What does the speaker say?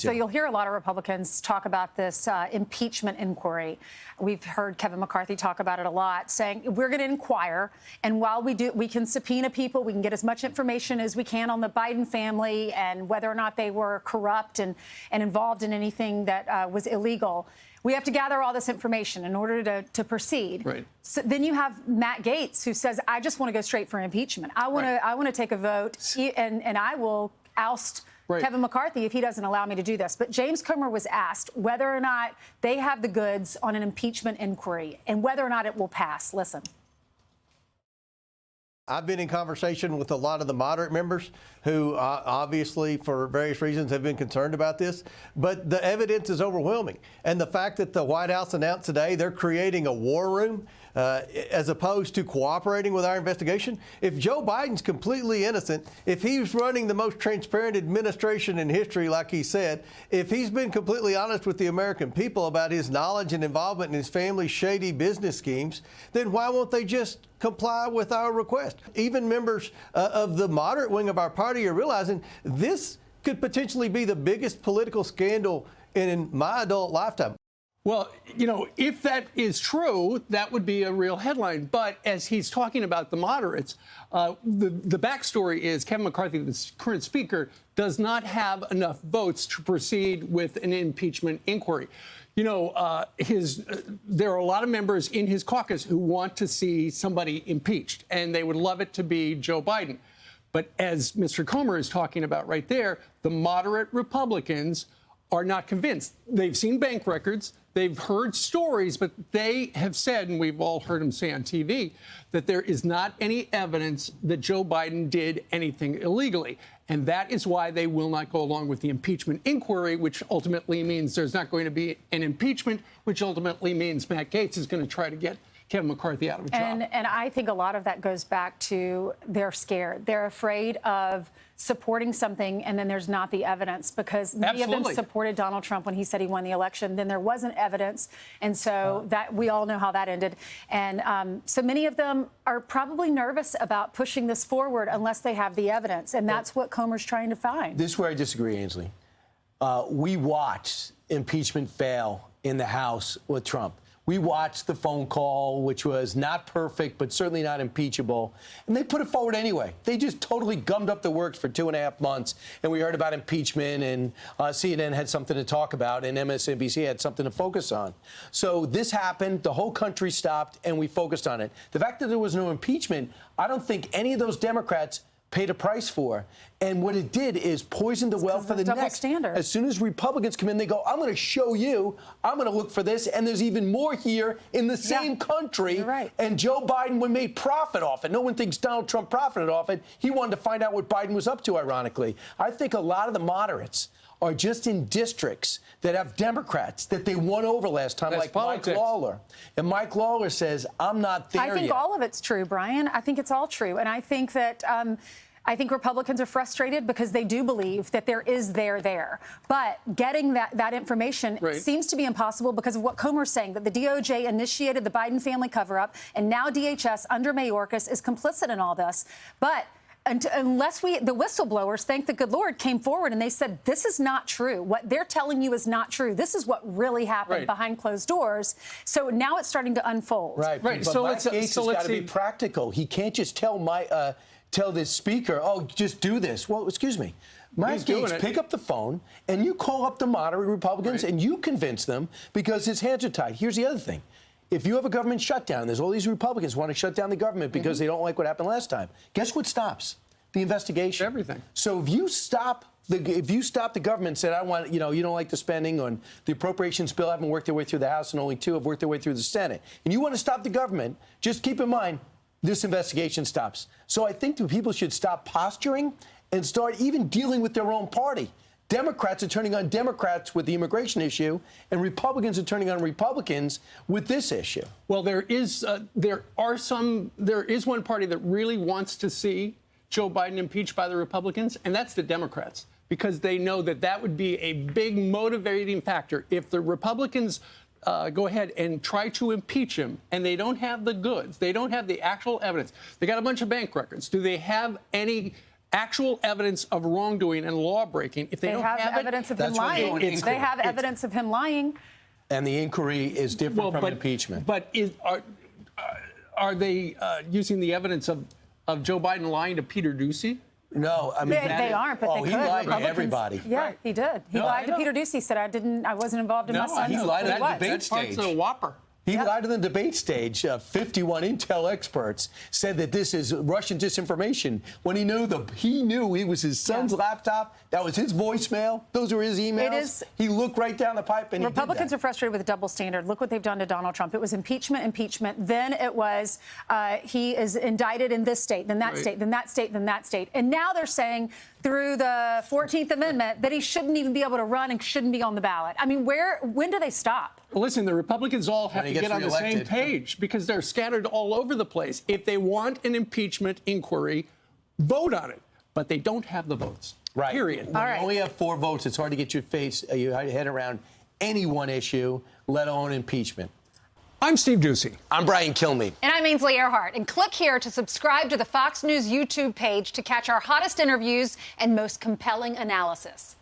So you'll hear a lot of Republicans talk about this impeachment inquiry. We've heard Kevin McCarthy talk about it a lot, saying we're going to inquire. And while we do, we can subpoena people. We can get as much information as we can on the Biden family and whether or not they were corrupt and involved in anything that was illegal. We have to gather all this information in order to proceed. Right. So then you have Matt Gaetz, who says, I just want to go straight for impeachment. I want to take a vote, and I will oust Kevin McCarthy if he doesn't allow me to do this. But James Comer was asked whether or not they have the goods on an impeachment inquiry and whether or not it will pass. Listen. I've been in conversation with a lot of the moderate members who obviously, for various reasons, have been concerned about this. But the evidence is overwhelming. And the fact that the White House announced today they're creating a war room as opposed to cooperating with our investigation. If Joe Biden's completely innocent, if he's running the most transparent administration in history, like he said, if he's been completely honest with the American people about his knowledge and involvement in his family's shady business schemes, then why won't they just comply with our request? Even members of the moderate wing of our party are realizing this could potentially be the biggest political scandal in my adult lifetime. Well, you know, if that is true, that would be a real headline. But as he's talking about the moderates, the backstory is Kevin McCarthy, the current speaker, does not have enough votes to proceed with an impeachment inquiry. You know, there are a lot of members in his caucus who want to see somebody impeached, and they would love it to be Joe Biden. But as Mr. Comer is talking about right there, the moderate Republicans are not convinced. They've seen bank records. They've heard stories, but they have said, and we've all heard him say on TV, that there is not any evidence that Joe Biden did anything illegally. And that is why they will not go along with the impeachment inquiry, which ultimately means there's not going to be an impeachment, which ultimately means Matt Gaetz is going to try to get Kevin McCarthy out of a job. And I think a lot of that goes back to they're scared. They're afraid of supporting something and then there's not the evidence, because many of them supported Donald Trump when he said he won the election. Then there wasn't evidence. And so that we all know how that ended. And so many of them are probably nervous about pushing this forward unless they have the evidence. And that's what Comer's trying to find. This is where I disagree, Ainsley. We watched impeachment fail in the House with Trump. We watched the phone call, which was not perfect, but certainly not impeachable. And they put it forward anyway. They just totally gummed up the works for 2.5 months. And we heard about impeachment, and CNN had something to talk about, and MSNBC had something to focus on. So this happened. The whole country stopped, and we focused on it. The fact that there was no impeachment, I don't think any of those Democrats paid a price for. And what it did is poison the well for the next. Standard. As soon as Republicans come in, they go, I'm going to show you, I'm going to look for this, and there's even more here in the same country. You're right. And Joe Biden made profit off it. No one thinks Donald Trump profited off it. He wanted to find out what Biden was up to, ironically. I think a lot of the moderates are just in districts that have Democrats that they won over last time, like Mike Lawler. And Mike Lawler says, I'm not there yet. I think all of it's true, Brian. I think it's all true. And I think that I think Republicans are frustrated because they do believe that there is there. But getting that information seems to be impossible because of what Comer's saying, that the DOJ initiated the Biden family cover-up, and now DHS under Mayorkas is complicit in all this. But unless the whistleblowers, thank the good Lord, came forward and they said, this is not true. What they're telling you is not true. This is what really happened behind closed doors. So now it's starting to unfold. Right. But so Matt Gaetz has got to be practical. He can't just tell this speaker, oh, just do this. Well, excuse me. Matt Gaetz, pick up the phone and you call up the moderate Republicans and you convince them, because his hands are tied. Here's the other thing. If you have a government shutdown, there's all these Republicans want to shut down the government because they don't like what happened last time. Guess what stops? The investigation. Everything. So if you stop the government and said, I want, you don't like the spending on the appropriations bill haven't worked their way through the House and only 2 have worked their way through the Senate, and you want to stop the government, just keep in mind, this investigation stops. So I think that people should stop posturing and start even dealing with their own party. Democrats are turning on Democrats with the immigration issue, and Republicans are turning on Republicans with this issue. Well, there is one party that really wants to see Joe Biden impeached by the Republicans, and that's the Democrats, because they know that would be a big motivating factor. If the Republicans go ahead and try to impeach him, and they don't have the goods, they don't have the actual evidence, they got a bunch of bank records. Do they have any actual evidence of wrongdoing and law breaking. If they don't have have evidence of him that's when you go lying. into They have evidence of him lying. And the inquiry is different from impeachment. But are they using the evidence of Joe Biden lying to Peter Doocy? No, I mean They aren't, but they could. he lied to Republicans- everybody. Yeah, Right. he did. He No, lied to I know. Peter Doocy. Said I wasn't involved in my son's. he lied at the debate That's stage. a whopper. He lied in the debate stage. 51 intel experts said that this is Russian disinformation when he knew it was his son's laptop. That was his voicemail. Those were his emails. It is- He looked right down the pipe and Republicans he are frustrated with a double standard. Look what they've done to Donald Trump. It was impeachment. Then it was he is indicted in this state, then that state, then that state, then that state. And now they're saying through the 14th Amendment that he shouldn't even be able to run and shouldn't be on the ballot. I mean, when do they stop? Listen, the Republicans all have he to gets get on the same reelected. page because they're scattered all over the place. If they want an impeachment inquiry, vote on it. But they don't have the votes. Right. Period. When All you right. only have 4 votes, it's hard to get your head around any one issue, let alone impeachment. I'm Steve Doocy. I'm Brian Kilmeade. And I'm Ainsley Earhardt. And click here to subscribe to the Fox News YouTube page to catch our hottest interviews and most compelling analysis.